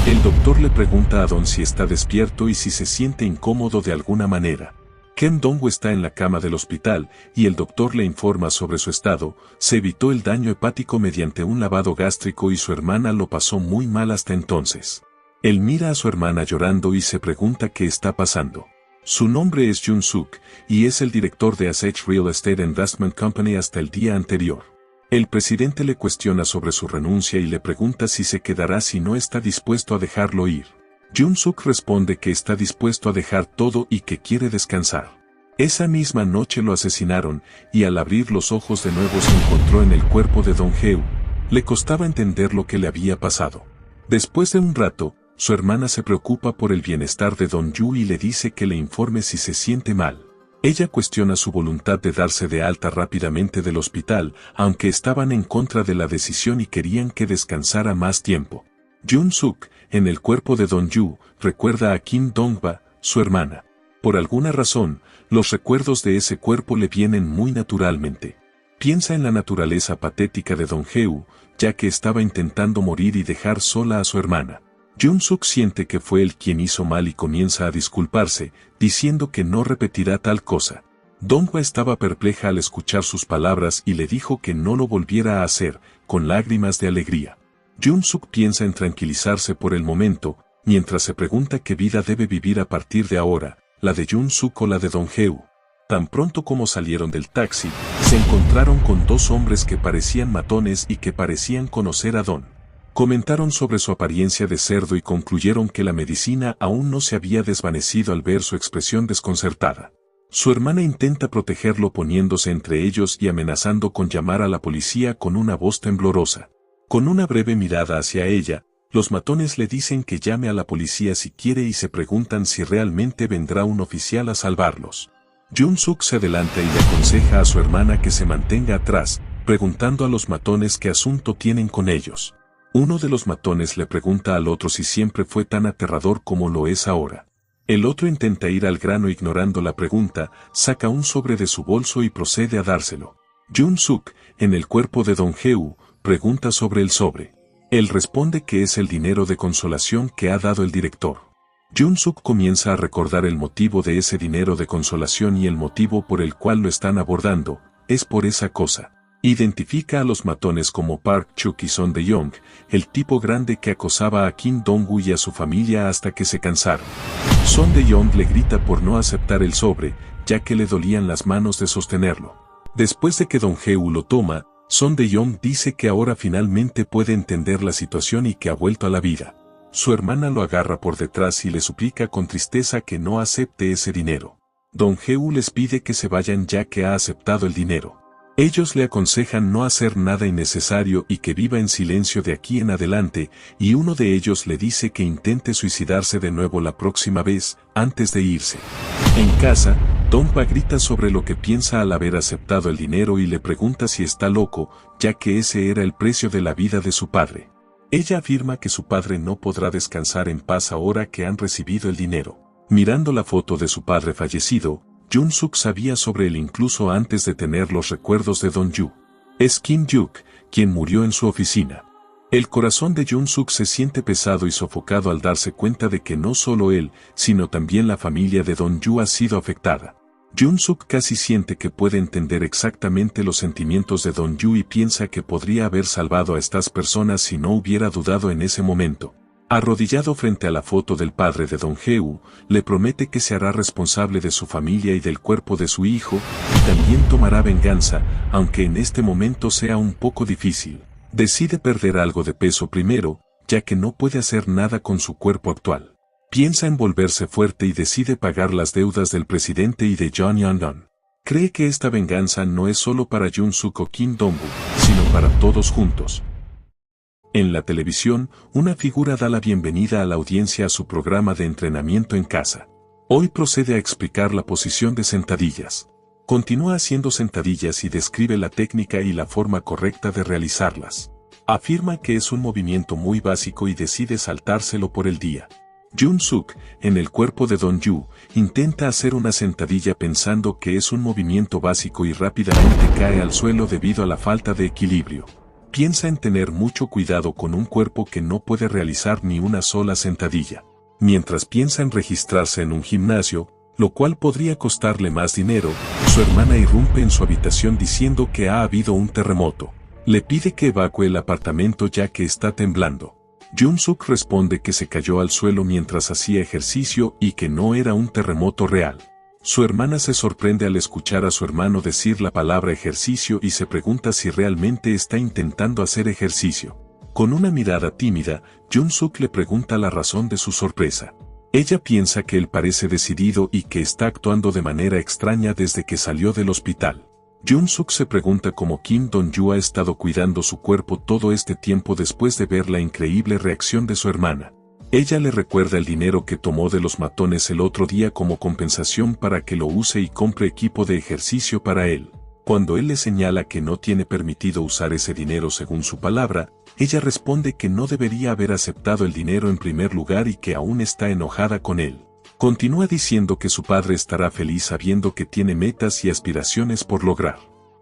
El doctor le pregunta a Don si está despierto y si se siente incómodo de alguna manera. Kim Dong-woo está en la cama del hospital y el doctor le informa sobre su estado. Se evitó el daño hepático mediante un lavado gástrico y su hermana lo pasó muy mal hasta entonces. Él mira a su hermana llorando y se pregunta qué está pasando. Su nombre es Jun-suk y es el director de Asech Real Estate Investment Company hasta el día anterior. El presidente le cuestiona sobre su renuncia y le pregunta si se quedará si no está dispuesto a dejarlo ir. Jun-suk responde que está dispuesto a dejar todo y que quiere descansar. Esa misma noche lo asesinaron y al abrir los ojos de nuevo se encontró en el cuerpo de Dong-hyeon. Le costaba entender lo que le había pasado. Después de un rato, su hermana se preocupa por el bienestar de Dong-yu y le dice que le informe si se siente mal. Ella cuestiona su voluntad de darse de alta rápidamente del hospital, aunque estaban en contra de la decisión y querían que descansara más tiempo. Jun-suk, en el cuerpo de Dong-yu, recuerda a Kim Dong-ba, su hermana. Por alguna razón, los recuerdos de ese cuerpo le vienen muy naturalmente. Piensa en la naturaleza patética de Dong-hyeon, ya que estaba intentando morir y dejar sola a su hermana. Jun-suk siente que fue él quien hizo mal y comienza a disculparse, diciendo que no repetirá tal cosa. Dong-hwa estaba perpleja al escuchar sus palabras y le dijo que no lo volviera a hacer, con lágrimas de alegría. Jun-suk piensa en tranquilizarse por el momento, mientras se pregunta qué vida debe vivir a partir de ahora, la de Jun-suk o la de Dong-hyeon. Tan pronto como salieron del taxi, se encontraron con dos hombres que parecían matones y que parecían conocer a Don. Comentaron sobre su apariencia de cerdo y concluyeron que la medicina aún no se había desvanecido al ver su expresión desconcertada. Su hermana intenta protegerlo poniéndose entre ellos y amenazando con llamar a la policía con una voz temblorosa. Con una breve mirada hacia ella, los matones le dicen que llame a la policía si quiere y se preguntan si realmente vendrá un oficial a salvarlos. Jun-suk se adelanta y le aconseja a su hermana que se mantenga atrás, preguntando a los matones qué asunto tienen con ellos. Uno de los matones le pregunta al otro si siempre fue tan aterrador como lo es ahora. El otro intenta ir al grano ignorando la pregunta, saca un sobre de su bolso y procede a dárselo. Jun-suk, en el cuerpo de Dong-hyeon, pregunta sobre el sobre. Él responde que es el dinero de consolación que ha dado el director. Jun-suk comienza a recordar el motivo de ese dinero de consolación y el motivo por el cual lo están abordando, es por esa cosa. Identifica a los matones como Park Chuk y Son De-yong, el tipo grande que acosaba a Kim Dong-woo y a su familia hasta que se cansaron. Son De-yong le grita por no aceptar el sobre, ya que le dolían las manos de sostenerlo. Después de que Dong-hyeon lo toma, Son De-yong dice que ahora finalmente puede entender la situación y que ha vuelto a la vida. Su hermana lo agarra por detrás y le suplica con tristeza que no acepte ese dinero. Dong-hyeon les pide que se vayan ya que ha aceptado el dinero. Ellos le aconsejan no hacer nada innecesario y que viva en silencio de aquí en adelante, y uno de ellos le dice que intente suicidarse de nuevo la próxima vez, antes de irse. En casa, Dong-hwa grita sobre lo que piensa al haber aceptado el dinero y le pregunta si está loco, ya que ese era el precio de la vida de su padre. Ella afirma que su padre no podrá descansar en paz ahora que han recibido el dinero. Mirando la foto de su padre fallecido, Jun-suk sabía sobre él incluso antes de tener los recuerdos de Dong-yu. Es Kim Juk, quien murió en su oficina. El corazón de Jun-suk se siente pesado y sofocado al darse cuenta de que no solo él, sino también la familia de Dong-yu ha sido afectada. Jun-suk casi siente que puede entender exactamente los sentimientos de Dong-yu y piensa que podría haber salvado a estas personas si no hubiera dudado en ese momento. Arrodillado frente a la foto del padre de Dong-hyeon, le promete que se hará responsable de su familia y del cuerpo de su hijo, y también tomará venganza, aunque en este momento sea un poco difícil. Decide perder algo de peso primero, ya que no puede hacer nada con su cuerpo actual. Piensa en volverse fuerte y decide pagar las deudas del presidente y de John Yong-don. Cree que esta venganza no es solo para Jun-suk o Kim Dong-woo, sino para todos juntos. En la televisión, una figura da la bienvenida a la audiencia a su programa de entrenamiento en casa. Hoy procede a explicar la posición de sentadillas. Continúa haciendo sentadillas y describe la técnica y la forma correcta de realizarlas. Afirma que es un movimiento muy básico y decide saltárselo por el día. Jun-suk, en el cuerpo de Dong-yu, intenta hacer una sentadilla pensando que es un movimiento básico y rápidamente cae al suelo debido a la falta de equilibrio. Piensa en tener mucho cuidado con un cuerpo que no puede realizar ni una sola sentadilla. Mientras piensa en registrarse en un gimnasio, lo cual podría costarle más dinero, su hermana irrumpe en su habitación diciendo que ha habido un terremoto. Le pide que evacúe el apartamento ya que está temblando. Jun-suk responde que se cayó al suelo mientras hacía ejercicio y que no era un terremoto real. Su hermana se sorprende al escuchar a su hermano decir la palabra ejercicio y se pregunta si realmente está intentando hacer ejercicio. Con una mirada tímida, Jun-suk le pregunta la razón de su sorpresa. Ella piensa que él parece decidido y que está actuando de manera extraña desde que salió del hospital. Jun-suk se pregunta cómo Kim Dong-yu ha estado cuidando su cuerpo todo este tiempo después de ver la increíble reacción de su hermana. Ella le recuerda el dinero que tomó de los matones el otro día como compensación para que lo use y compre equipo de ejercicio para él. Cuando él le señala que no tiene permitido usar ese dinero según su palabra, ella responde que no debería haber aceptado el dinero en primer lugar y que aún está enojada con él. Continúa diciendo que su padre estará feliz sabiendo que tiene metas y aspiraciones por lograr.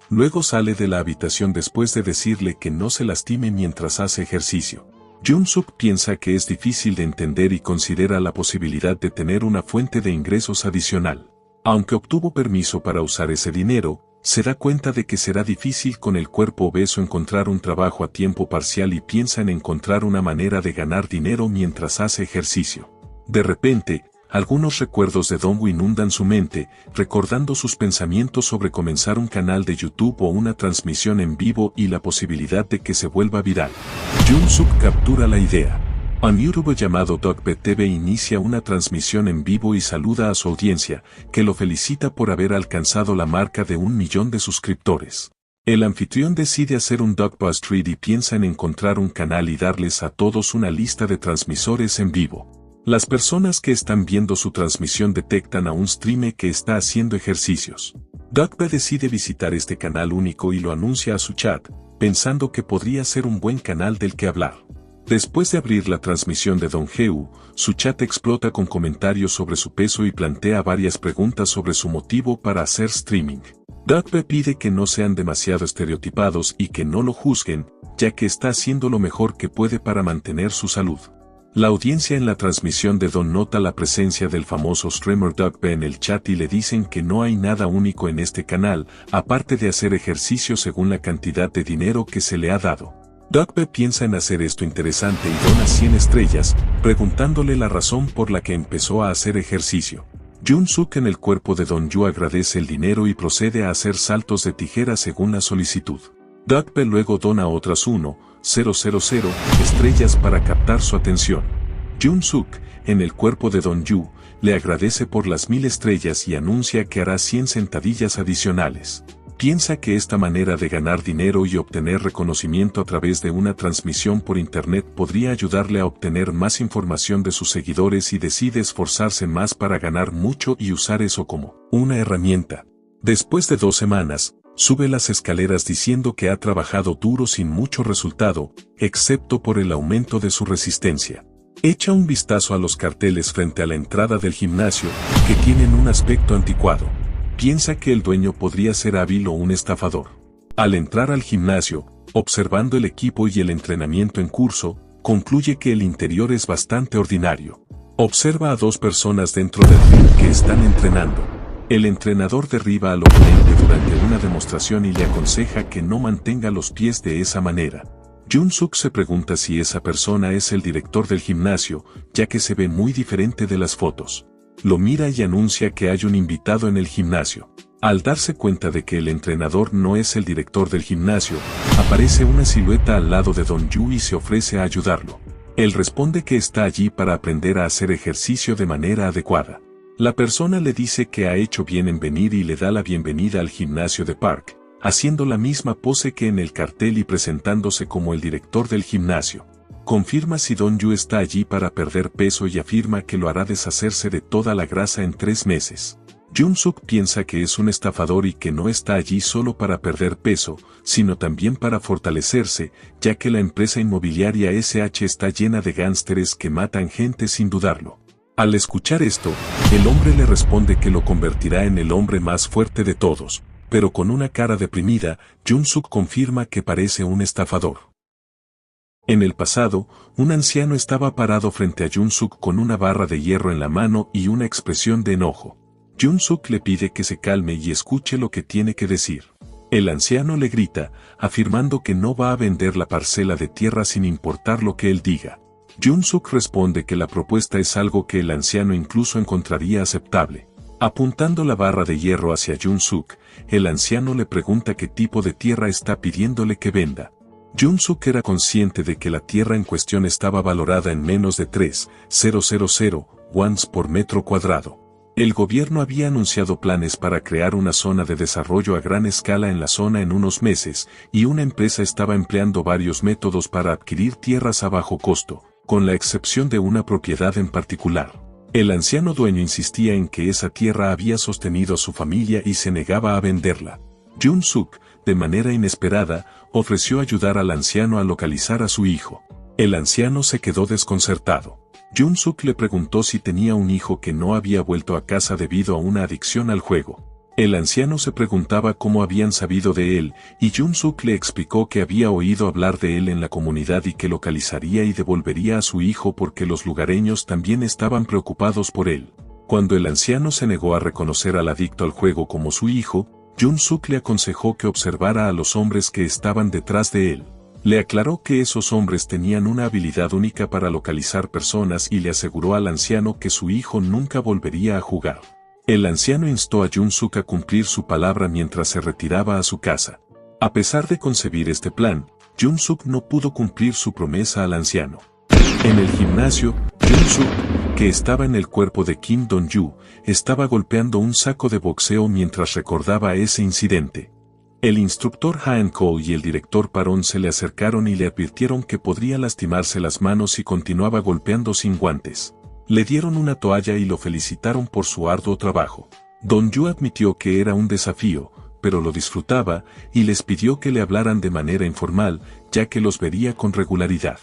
Luego sale de la habitación después de decirle que no se lastime mientras hace ejercicio. Jun-suk piensa que es difícil de entender y considera la posibilidad de tener una fuente de ingresos adicional. Aunque obtuvo permiso para usar ese dinero, se da cuenta de que será difícil con el cuerpo obeso encontrar un trabajo a tiempo parcial y piensa en encontrar una manera de ganar dinero mientras hace ejercicio. De repente, algunos recuerdos de Dong-woo inundan su mente, recordando sus pensamientos sobre comenzar un canal de YouTube o una transmisión en vivo y la posibilidad de que se vuelva viral. Jun-suk captura la idea. Un youtuber llamado Dokbe TV inicia una transmisión en vivo y saluda a su audiencia, que lo felicita por haber alcanzado la marca de 1 millón de suscriptores. El anfitrión decide hacer un Dokbuzz Street y piensa en encontrar un canal y darles a todos una lista de transmisores en vivo. Las personas que están viendo su transmisión detectan a un streamer que está haciendo ejercicios. Dokbe decide visitar este canal único y lo anuncia a su chat, pensando que podría ser un buen canal del que hablar. Después de abrir la transmisión de Dong-hyu, su chat explota con comentarios sobre su peso y plantea varias preguntas sobre su motivo para hacer streaming. Dokbe pide que no sean demasiado estereotipados y que no lo juzguen, ya que está haciendo lo mejor que puede para mantener su salud. La audiencia en la transmisión de Don nota la presencia del famoso streamer Dokbe en el chat y le dicen que no hay nada único en este canal, aparte de hacer ejercicio según la cantidad de dinero que se le ha dado. Dokbe piensa en hacer esto interesante y dona 100 estrellas, preguntándole la razón por la que empezó a hacer ejercicio. Jun-suk en el cuerpo de Dong-yu agradece el dinero y procede a hacer saltos de tijera según la solicitud. Dokbe luego dona otras 1,000 estrellas para captar su atención. Jun-suk, en el cuerpo de Dong-yu, le agradece por las 1000 estrellas y anuncia que hará 100 sentadillas adicionales. Piensa que esta manera de ganar dinero y obtener reconocimiento a través de una transmisión por internet podría ayudarle a obtener más información de sus seguidores y decide esforzarse más para ganar mucho y usar eso como una herramienta. Después de 2 semanas, sube las escaleras diciendo que ha trabajado duro sin mucho resultado, excepto por el aumento de su resistencia. Echa un vistazo a los carteles frente a la entrada del gimnasio, que tienen un aspecto anticuado. Piensa que el dueño podría ser hábil o un estafador. Al entrar al gimnasio, observando el equipo y el entrenamiento en curso, concluye que el interior es bastante ordinario. Observa a 2 personas dentro del ring que están entrenando. El entrenador derriba al oponente durante una demostración y le aconseja que no mantenga los pies de esa manera. Jun-suk se pregunta si esa persona es el director del gimnasio, ya que se ve muy diferente de las fotos. Lo mira y anuncia que hay un invitado en el gimnasio. Al darse cuenta de que el entrenador no es el director del gimnasio, aparece una silueta al lado de Dong-yu y se ofrece a ayudarlo. Él responde que está allí para aprender a hacer ejercicio de manera adecuada. La persona le dice que ha hecho bien en venir y le da la bienvenida al gimnasio de Park, haciendo la misma pose que en el cartel y presentándose como el director del gimnasio. Confirma si Dong-yu está allí para perder peso y afirma que lo hará deshacerse de toda la grasa en 3 meses. Jun-suk piensa que es un estafador y que no está allí solo para perder peso, sino también para fortalecerse, ya que la empresa inmobiliaria SH está llena de gánsteres que matan gente sin dudarlo. Al escuchar esto, el hombre le responde que lo convertirá en el hombre más fuerte de todos, pero con una cara deprimida, Jun-suk confirma que parece un estafador. En el pasado, un anciano estaba parado frente a Jun-suk con una barra de hierro en la mano y una expresión de enojo. Jun-suk le pide que se calme y escuche lo que tiene que decir. El anciano le grita, afirmando que no va a vender la parcela de tierra sin importar lo que él diga. Jun-suk responde que la propuesta es algo que el anciano incluso encontraría aceptable. Apuntando la barra de hierro hacia Jun-suk, el anciano le pregunta qué tipo de tierra está pidiéndole que venda. Jun-suk era consciente de que la tierra en cuestión estaba valorada en menos de 3.000 wons por metro cuadrado. El gobierno había anunciado planes para crear una zona de desarrollo a gran escala en la zona en unos meses, y una empresa estaba empleando varios métodos para adquirir tierras a bajo costo, con la excepción de una propiedad en particular. El anciano dueño insistía en que esa tierra había sostenido a su familia y se negaba a venderla. Jun-suk, de manera inesperada, ofreció ayudar al anciano a localizar a su hijo. El anciano se quedó desconcertado. Jun-suk le preguntó si tenía un hijo que no había vuelto a casa debido a una adicción al juego. El anciano se preguntaba cómo habían sabido de él, y Jun-suk le explicó que había oído hablar de él en la comunidad y que localizaría y devolvería a su hijo porque los lugareños también estaban preocupados por él. Cuando el anciano se negó a reconocer al adicto al juego como su hijo, Jun-suk le aconsejó que observara a los hombres que estaban detrás de él. Le aclaró que esos hombres tenían una habilidad única para localizar personas y le aseguró al anciano que su hijo nunca volvería a jugar. El anciano instó a Jun-suk a cumplir su palabra mientras se retiraba a su casa. A pesar de concebir este plan, Jun-suk no pudo cumplir su promesa al anciano. En el gimnasio, Jun-suk, que estaba en el cuerpo de Kim Dong-yu, estaba golpeando un saco de boxeo mientras recordaba ese incidente. El instructor Han-ko y el director Parón se le acercaron y le advirtieron que podría lastimarse las manos si continuaba golpeando sin guantes. Le dieron una toalla y lo felicitaron por su arduo trabajo. Dong-yu admitió que era un desafío, pero lo disfrutaba, y les pidió que le hablaran de manera informal, ya que los vería con regularidad.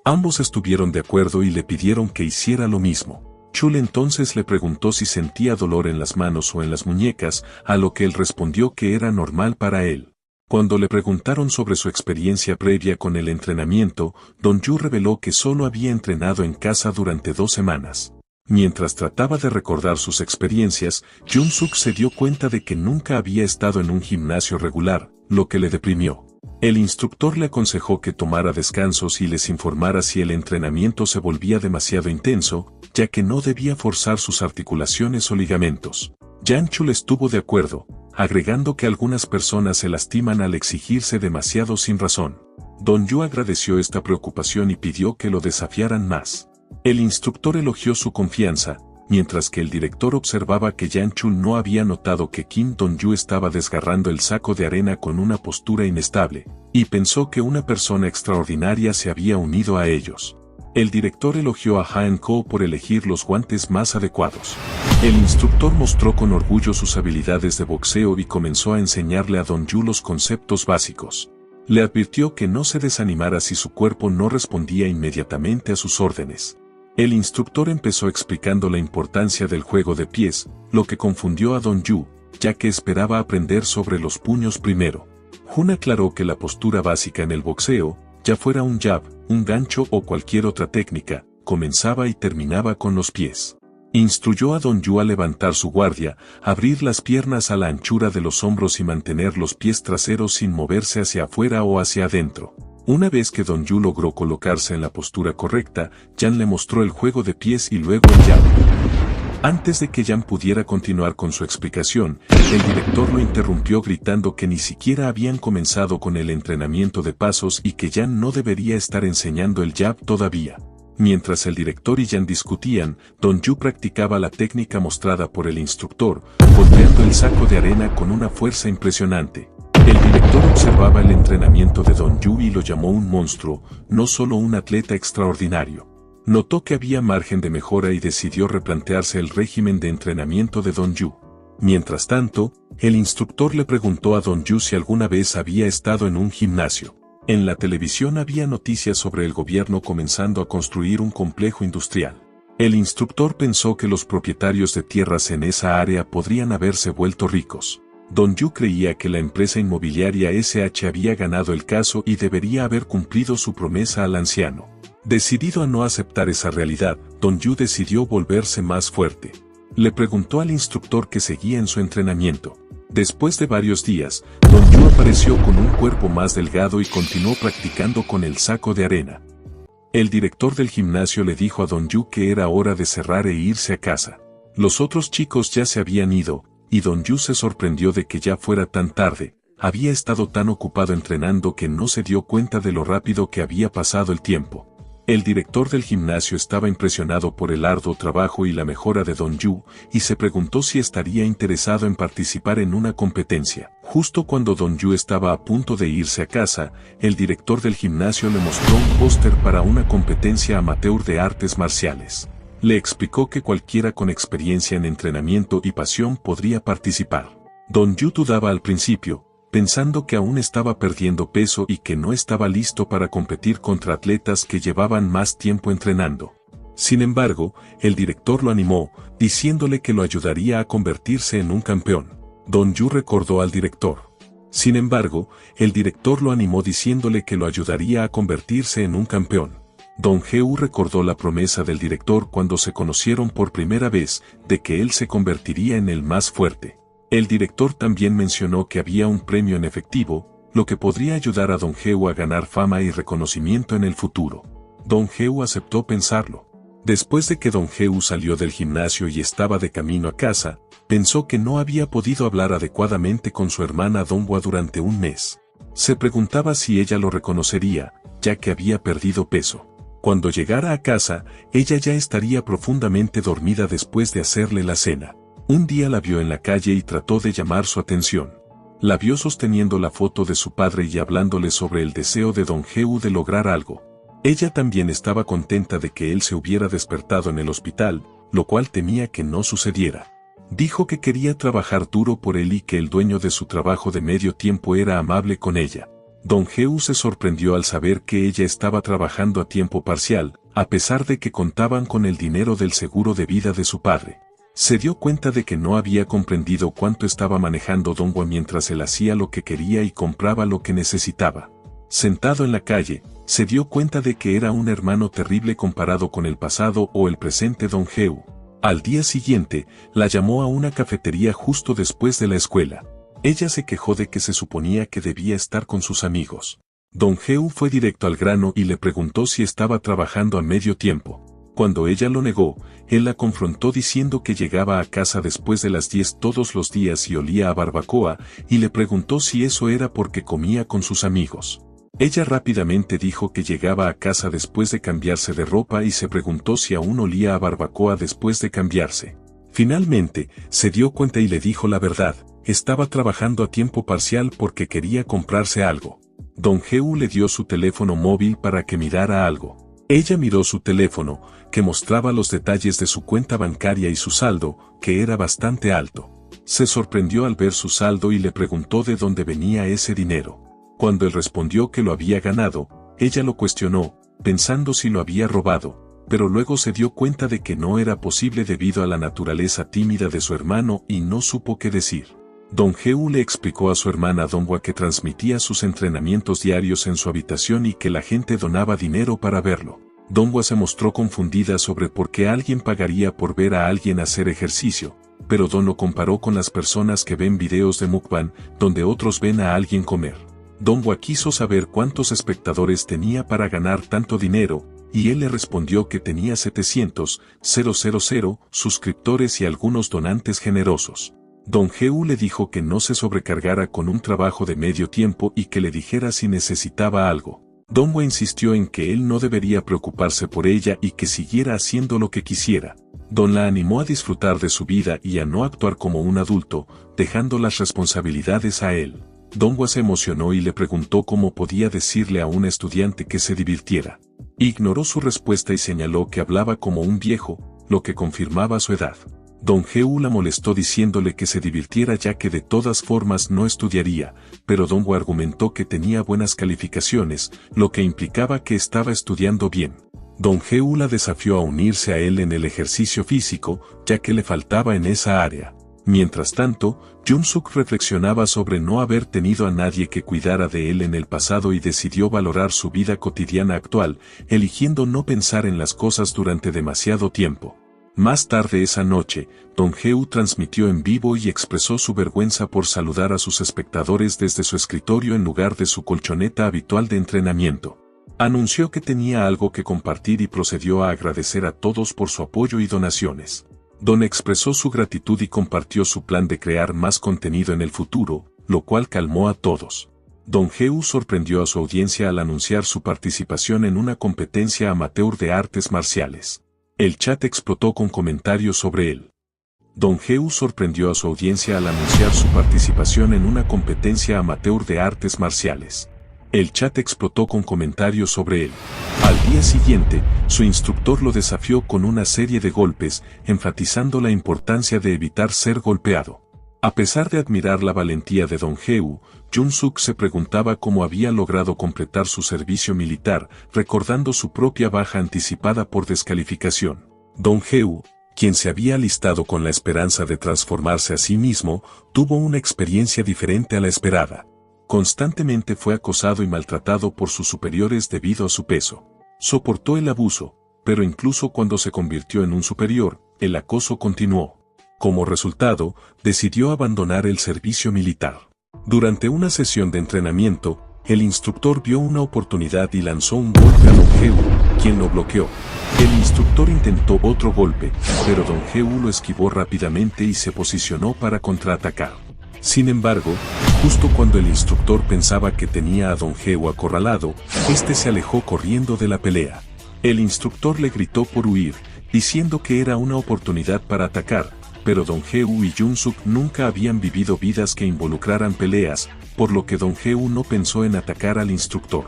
Ambos estuvieron de acuerdo y le pidieron que hiciera lo mismo. Chul entonces le preguntó si sentía dolor en las manos o en las muñecas, a lo que él respondió que era normal para él. Cuando le preguntaron sobre su experiencia previa con el entrenamiento, Dong-yu reveló que solo había entrenado en casa durante 2 semanas. Mientras trataba de recordar sus experiencias, Jun-suk se dio cuenta de que nunca había estado en un gimnasio regular, lo que le deprimió. El instructor le aconsejó que tomara descansos y les informara si el entrenamiento se volvía demasiado intenso, ya que no debía forzar sus articulaciones o ligamentos. Yang-chul estuvo de acuerdo, agregando que algunas personas se lastiman al exigirse demasiado sin razón. Dong-yu agradeció esta preocupación y pidió que lo desafiaran más. El instructor elogió su confianza, mientras que el director observaba que Yang-chul no había notado que Kim Dong-yu estaba desgarrando el saco de arena con una postura inestable, y pensó que una persona extraordinaria se había unido a ellos. El director elogió a Han-ko por elegir los guantes más adecuados. El instructor mostró con orgullo sus habilidades de boxeo y comenzó a enseñarle a Dong-yu los conceptos básicos. Le advirtió que no se desanimara si su cuerpo no respondía inmediatamente a sus órdenes. El instructor empezó explicando la importancia del juego de pies, lo que confundió a Dong-yu, ya que esperaba aprender sobre los puños primero. Jun aclaró que la postura básica en el boxeo, ya fuera un jab, un gancho o cualquier otra técnica, comenzaba y terminaba con los pies. Instruyó a Dong-yu a levantar su guardia, abrir las piernas a la anchura de los hombros y mantener los pies traseros sin moverse hacia afuera o hacia adentro. Una vez que Dong-yu logró colocarse en la postura correcta, Yang le mostró el juego de pies y luego el jab. Antes de que Yang pudiera continuar con su explicación, el director lo interrumpió gritando que ni siquiera habían comenzado con el entrenamiento de pasos y que Yang no debería estar enseñando el jab todavía. Mientras el director y Yang discutían, Dong-yu practicaba la técnica mostrada por el instructor, golpeando el saco de arena con una fuerza impresionante. El director observaba el entrenamiento de Dong-yu y lo llamó un monstruo, no solo un atleta extraordinario. Notó que había margen de mejora y decidió replantearse el régimen de entrenamiento de Dong-yu. Mientras tanto, el instructor le preguntó a Dong-yu si alguna vez había estado en un gimnasio. En la televisión había noticias sobre el gobierno comenzando a construir un complejo industrial. El instructor pensó que los propietarios de tierras en esa área podrían haberse vuelto ricos. Don Yu creía que la empresa inmobiliaria SH había ganado el caso y debería haber cumplido su promesa al anciano. Decidido a no aceptar esa realidad, Don Yu decidió volverse más fuerte. Le preguntó al instructor que seguía en su entrenamiento. Después de varios días, Don Yu apareció con un cuerpo más delgado y continuó practicando con el saco de arena. El director del gimnasio le dijo a Don Yu que era hora de cerrar e irse a casa. Los otros chicos ya se habían ido, y Don Yu se sorprendió de que ya fuera tan tarde. Había estado tan ocupado entrenando que no se dio cuenta de lo rápido que había pasado el tiempo. El director del gimnasio estaba impresionado por el arduo trabajo y la mejora de Don Yu, y se preguntó si estaría interesado en participar en una competencia. Justo cuando Don Yu estaba a punto de irse a casa, el director del gimnasio le mostró un póster para una competencia amateur de artes marciales. Le explicó que cualquiera con experiencia en entrenamiento y pasión podría participar. Don Yu dudaba al principio, pensando que aún estaba perdiendo peso y que no estaba listo para competir contra atletas que llevaban más tiempo entrenando. Sin embargo, el director lo animó, diciéndole que lo ayudaría a convertirse en un campeón. Don Yu recordó al director. Sin embargo, el director lo animó diciéndole que lo ayudaría a convertirse en un campeón. Don Gu recordó la promesa del director cuando se conocieron por primera vez, de que él se convertiría en el más fuerte. El director también mencionó que había un premio en efectivo, lo que podría ayudar a Don Gu a ganar fama y reconocimiento en el futuro. Don Gu aceptó pensarlo. Después de que Don Gu salió del gimnasio y estaba de camino a casa, pensó que no había podido hablar adecuadamente con su hermana Donghua durante un mes. Se preguntaba si ella lo reconocería, ya que había perdido peso. Cuando llegara a casa, ella ya estaría profundamente dormida después de hacerle la cena. Un día la vio en la calle y trató de llamar su atención. La vio sosteniendo la foto de su padre y hablándole sobre el deseo de Don Gu de lograr algo. Ella también estaba contenta de que él se hubiera despertado en el hospital, lo cual temía que no sucediera. Dijo que quería trabajar duro por él y que el dueño de su trabajo de medio tiempo era amable con ella. Don Gu se sorprendió al saber que ella estaba trabajando a tiempo parcial, a pesar de que contaban con el dinero del seguro de vida de su padre. Se dio cuenta de que no había comprendido cuánto estaba manejando Donghua mientras él hacía lo que quería y compraba lo que necesitaba. Sentado en la calle, se dio cuenta de que era un hermano terrible comparado con el pasado o el presente Don Gu. Al día siguiente, la llamó a una cafetería justo después de la escuela. Ella se quejó de que se suponía que debía estar con sus amigos. Don Gu fue directo al grano y le preguntó si estaba trabajando a medio tiempo. Cuando ella lo negó, él la confrontó diciendo que llegaba a casa después de las 10 todos los días y olía a barbacoa, y le preguntó si eso era porque comía con sus amigos. Ella rápidamente dijo que llegaba a casa después de cambiarse de ropa y se preguntó si aún olía a barbacoa después de cambiarse. Finalmente, se dio cuenta y le dijo la verdad, estaba trabajando a tiempo parcial porque quería comprarse algo. Don Gu le dio su teléfono móvil para que mirara algo. Ella miró su teléfono, que mostraba los detalles de su cuenta bancaria y su saldo, que era bastante alto. Se sorprendió al ver su saldo y le preguntó de dónde venía ese dinero. Cuando él respondió que lo había ganado, ella lo cuestionó, pensando si lo había robado, pero luego se dio cuenta de que no era posible debido a la naturaleza tímida de su hermano y no supo qué decir. Don Gu le explicó a su hermana Donghua que transmitía sus entrenamientos diarios en su habitación y que la gente donaba dinero para verlo. Donghua se mostró confundida sobre por qué alguien pagaría por ver a alguien hacer ejercicio, pero Don lo comparó con las personas que ven videos de mukbang, donde otros ven a alguien comer. Donghua quiso saber cuántos espectadores tenía para ganar tanto dinero, y él le respondió que tenía 700,000 suscriptores y algunos donantes generosos. Don Gu le dijo que no se sobrecargara con un trabajo de medio tiempo y que le dijera si necesitaba algo. Donghua insistió en que él no debería preocuparse por ella y que siguiera haciendo lo que quisiera. Don la animó a disfrutar de su vida y a no actuar como un adulto, dejando las responsabilidades a él. Donghua se emocionó y le preguntó cómo podía decirle a un estudiante que se divirtiera. Ignoró su respuesta y señaló que hablaba como un viejo, lo que confirmaba su edad. Don Gu la molestó diciéndole que se divirtiera ya que de todas formas no estudiaría, pero Donghua argumentó que tenía buenas calificaciones, lo que implicaba que estaba estudiando bien. Don Gu la desafió a unirse a él en el ejercicio físico, ya que le faltaba en esa área. Mientras tanto, Jung-suk reflexionaba sobre no haber tenido a nadie que cuidara de él en el pasado y decidió valorar su vida cotidiana actual, eligiendo no pensar en las cosas durante demasiado tiempo. Más tarde esa noche, Dong-heu transmitió en vivo y expresó su vergüenza por saludar a sus espectadores desde su escritorio en lugar de su colchoneta habitual de entrenamiento. Anunció que tenía algo que compartir y procedió a agradecer a todos por su apoyo y donaciones. Don expresó su gratitud y compartió su plan de crear más contenido en el futuro, lo cual calmó a todos. Dong-heu sorprendió a su audiencia al anunciar su participación en una competencia amateur de artes marciales. El chat explotó con comentarios sobre él. Dong-heu sorprendió a su audiencia al anunciar su participación en una competencia amateur de artes marciales. El chat explotó con comentarios sobre él. Al día siguiente, su instructor lo desafió con una serie de golpes, enfatizando la importancia de evitar ser golpeado. A pesar de admirar la valentía de Dong-heu, Jung-suk se preguntaba cómo había logrado completar su servicio militar, recordando su propia baja anticipada por descalificación. Dong-heu, quien se había alistado con la esperanza de transformarse a sí mismo, tuvo una experiencia diferente a la esperada. Constantemente fue acosado y maltratado por sus superiores debido a su peso. Soportó el abuso, pero incluso cuando se convirtió en un superior, el acoso continuó. Como resultado, decidió abandonar el servicio militar. Durante una sesión de entrenamiento, el instructor vio una oportunidad y lanzó un golpe a Dong-heu, quien lo bloqueó. El instructor intentó otro golpe, pero Dong-heu lo esquivó rápidamente y se posicionó para contraatacar. Sin embargo, justo cuando el instructor pensaba que tenía a Dong-heu acorralado, este se alejó corriendo de la pelea. El instructor le gritó por huir, diciendo que era una oportunidad para atacar, pero Dong-heu y Jung-suk nunca habían vivido vidas que involucraran peleas, por lo que Dong-heu no pensó en atacar al instructor.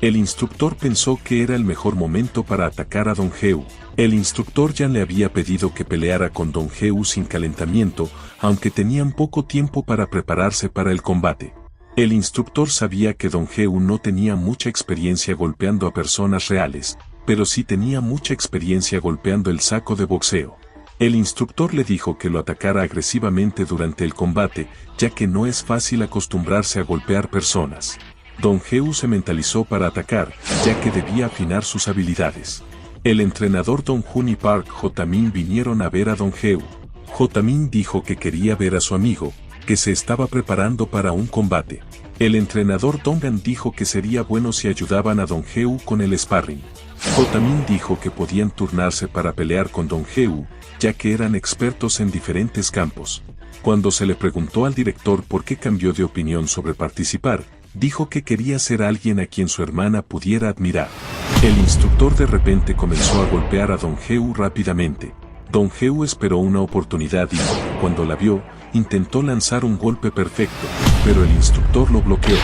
El instructor pensó que era el mejor momento para atacar a Dong-heu. El instructor ya le había pedido que peleara con Dong-heu sin calentamiento, aunque tenían poco tiempo para prepararse para el combate. El instructor sabía que Dong-heu no tenía mucha experiencia golpeando a personas reales, pero sí tenía mucha experiencia golpeando el saco de boxeo. El instructor le dijo que lo atacara agresivamente durante el combate, ya que no es fácil acostumbrarse a golpear personas. Dong-heu se mentalizó para atacar, ya que debía afinar sus habilidades. El entrenador Dong-hun y Park Jo-min vinieron a ver a Dong-heu. Jo-min dijo que quería ver a su amigo, que se estaba preparando para un combate. El entrenador Dong-an dijo que sería bueno si ayudaban a Dong-heu con el sparring. Jo-min dijo que podían turnarse para pelear con Dong-heu, ya que eran expertos en diferentes campos. Cuando se le preguntó al director por qué cambió de opinión sobre participar, dijo que quería ser alguien a quien su hermana pudiera admirar. El instructor de repente comenzó a golpear a Dong-heu rápidamente. Dong-heu esperó una oportunidad y, cuando la vio, intentó lanzar un golpe perfecto, pero el instructor lo bloqueó.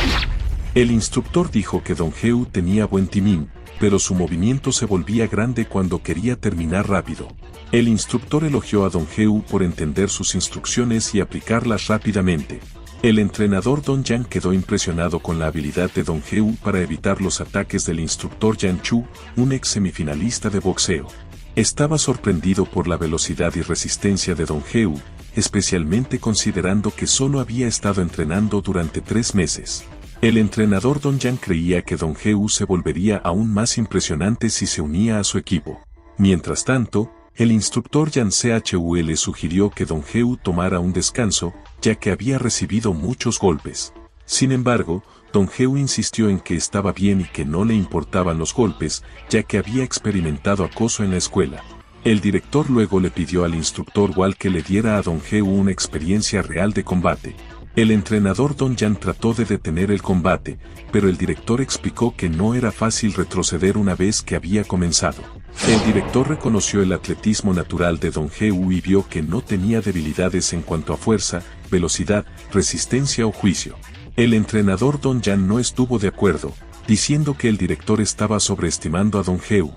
El instructor dijo que Dong-heu tenía buen timing, pero su movimiento se volvía grande cuando quería terminar rápido. El instructor elogió a Dong-heu por entender sus instrucciones y aplicarlas rápidamente. El entrenador Don Yang quedó impresionado con la habilidad de Dong-heu para evitar los ataques del instructor Yang Chu, un ex semifinalista de boxeo. Estaba sorprendido por la velocidad y resistencia de Dong-heu, especialmente considerando que solo había estado entrenando durante 3 meses. El entrenador Don Yang creía que Dong-heu se volvería aún más impresionante si se unía a su equipo. Mientras tanto, el instructor Yang Se-Chu le sugirió que Dong-heu tomara un descanso, ya que había recibido muchos golpes. Sin embargo, Dong-heu insistió en que estaba bien y que no le importaban los golpes, ya que había experimentado acoso en la escuela. El director luego le pidió al instructor Wal que le diera a Dong-heu una experiencia real de combate. El entrenador Don Yang trató de detener el combate, pero el director explicó que no era fácil retroceder una vez que había comenzado. El director reconoció el atletismo natural de Dong-heu y vio que no tenía debilidades en cuanto a fuerza, velocidad, resistencia o juicio. El entrenador Don Yang no estuvo de acuerdo, diciendo que el director estaba sobreestimando a Dong-heu.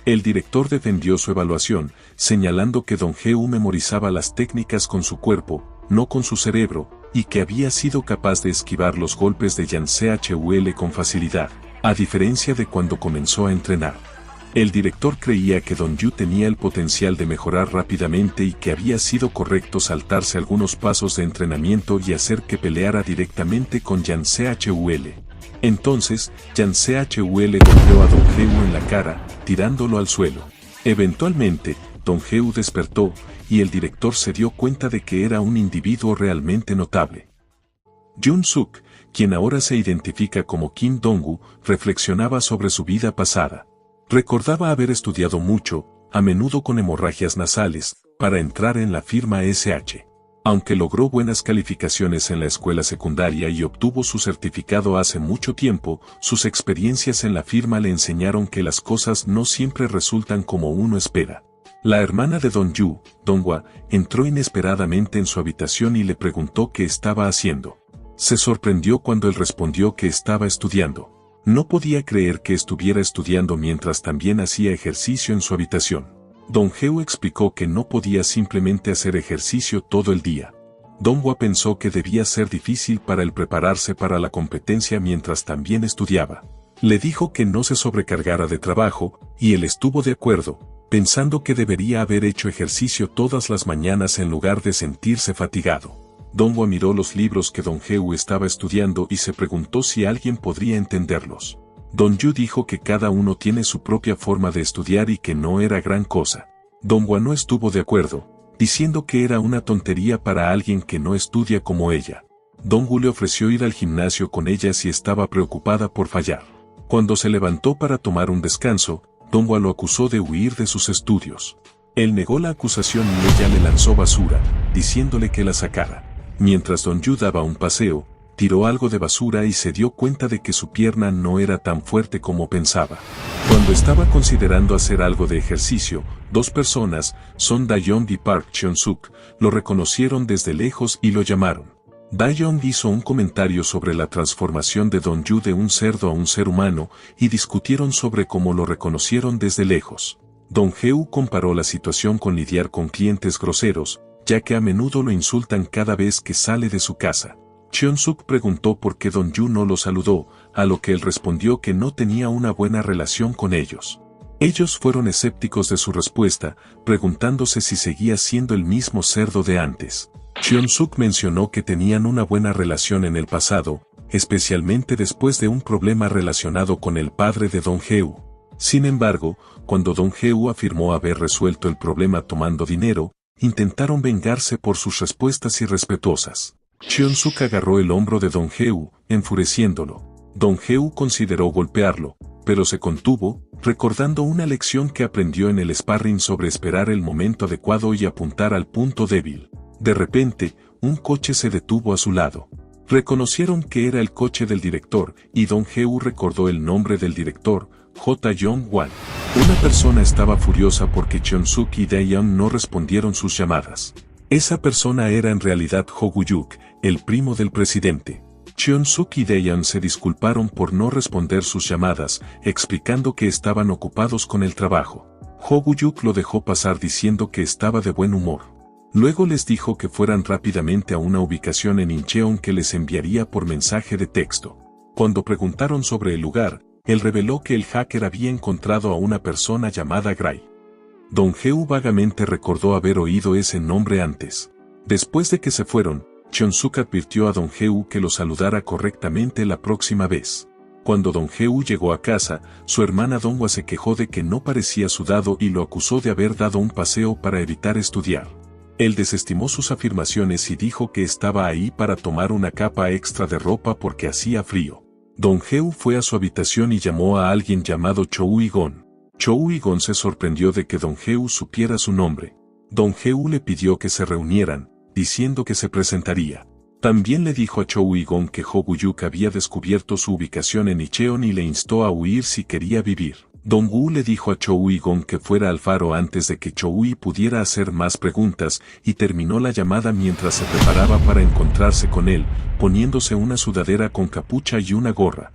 El director defendió su evaluación, señalando que Dong-heu memorizaba las técnicas con su cuerpo, no con su cerebro, y que había sido capaz de esquivar los golpes de Yang Se-Chul con facilidad, a diferencia de cuando comenzó a entrenar. El director creía que Don Yu tenía el potencial de mejorar rápidamente y que había sido correcto saltarse algunos pasos de entrenamiento y hacer que peleara directamente con Yang Chul. Entonces, Yang Chul golpeó a Dong Heu en la cara, tirándolo al suelo. Eventualmente, Dong Heu despertó, y el director se dio cuenta de que era un individuo realmente notable. Jun Suk, quien ahora se identifica como Kim Dong-woo, reflexionaba sobre su vida pasada. Recordaba haber estudiado mucho, a menudo con hemorragias nasales, para entrar en la firma SH. Aunque logró buenas calificaciones en la escuela secundaria y obtuvo su certificado hace mucho tiempo, sus experiencias en la firma le enseñaron que las cosas no siempre resultan como uno espera. La hermana de Don Yu, Donghua, entró inesperadamente en su habitación y le preguntó qué estaba haciendo. Se sorprendió cuando él respondió que estaba estudiando. No podía creer que estuviera estudiando mientras también hacía ejercicio en su habitación. Dong Heu explicó que no podía simplemente hacer ejercicio todo el día. Donghua pensó que debía ser difícil para él prepararse para la competencia mientras también estudiaba. Le dijo que no se sobrecargara de trabajo, y él estuvo de acuerdo, pensando que debería haber hecho ejercicio todas las mañanas en lugar de sentirse fatigado. Donghua miró los libros que Dong Heu estaba estudiando y se preguntó si alguien podría entenderlos. Don Yu dijo que cada uno tiene su propia forma de estudiar y que no era gran cosa. Donghua no estuvo de acuerdo, diciendo que era una tontería para alguien que no estudia como ella. Donghua le ofreció ir al gimnasio con ella si estaba preocupada por fallar. Cuando se levantó para tomar un descanso, Donghua lo acusó de huir de sus estudios. Él negó la acusación y ella le lanzó basura, diciéndole que la sacara. Mientras Don Yu daba un paseo, tiró algo de basura y se dio cuenta de que su pierna no era tan fuerte como pensaba. Cuando estaba considerando hacer algo de ejercicio, dos personas, Son Dae-yong y Park Cheon-suk, lo reconocieron desde lejos y lo llamaron. Dae-yong hizo un comentario sobre la transformación de Don Yu de un cerdo a un ser humano y discutieron sobre cómo lo reconocieron desde lejos. Dong Heu comparó la situación con lidiar con clientes groseros, ya que a menudo lo insultan cada vez que sale de su casa. Cheon-suk preguntó por qué Don Yu no lo saludó, a lo que él respondió que no tenía una buena relación con ellos. Ellos fueron escépticos de su respuesta, preguntándose si seguía siendo el mismo cerdo de antes. Cheon-suk mencionó que tenían una buena relación en el pasado, especialmente después de un problema relacionado con el padre de Dong Heu. Sin embargo, cuando Dong Heu afirmó haber resuelto el problema tomando dinero, intentaron vengarse por sus respuestas irrespetuosas. Cheon-suk agarró el hombro de Dong Heu, enfureciéndolo. Dong Heu consideró golpearlo, pero se contuvo, recordando una lección que aprendió en el sparring sobre esperar el momento adecuado y apuntar al punto débil. De repente, un coche se detuvo a su lado. Reconocieron que era el coche del director, y Dong Heu recordó el nombre del director, J. Yong-wan. Una persona estaba furiosa porque Cheon-suk y Dae-yong no respondieron sus llamadas. Esa persona era en realidad Ho Gu-yuk, el primo del presidente. Cheon-suk y Dae-yong se disculparon por no responder sus llamadas, explicando que estaban ocupados con el trabajo. Ho Gu-yuk lo dejó pasar diciendo que estaba de buen humor. Luego les dijo que fueran rápidamente a una ubicación en Incheon que les enviaría por mensaje de texto. Cuando preguntaron sobre el lugar, él reveló que el hacker había encontrado a una persona llamada Gray. Dong Heu vagamente recordó haber oído ese nombre antes. Después de que se fueron, Cheon-suk advirtió a Dong Heu que lo saludara correctamente la próxima vez. Cuando Dong Heu llegó a casa, su hermana Donghua se quejó de que no parecía sudado y lo acusó de haber dado un paseo para evitar estudiar. Él desestimó sus afirmaciones y dijo que estaba ahí para tomar una capa extra de ropa porque hacía frío. Dong Heu fue a su habitación y llamó a alguien llamado Chou Yi-gon. Chou Yi-gon se sorprendió de que Dong Heu supiera su nombre. Dong Heu le pidió que se reunieran, diciendo que se presentaría. También le dijo a Chou Yi-gon que Ho Gu-yuk había descubierto su ubicación en Incheon y le instó a huir si quería vivir. Dong-woo le dijo a Chou Yi-gon que fuera al faro antes de que Chou Yi pudiera hacer más preguntas y terminó la llamada mientras se preparaba para encontrarse con él, poniéndose una sudadera con capucha y una gorra.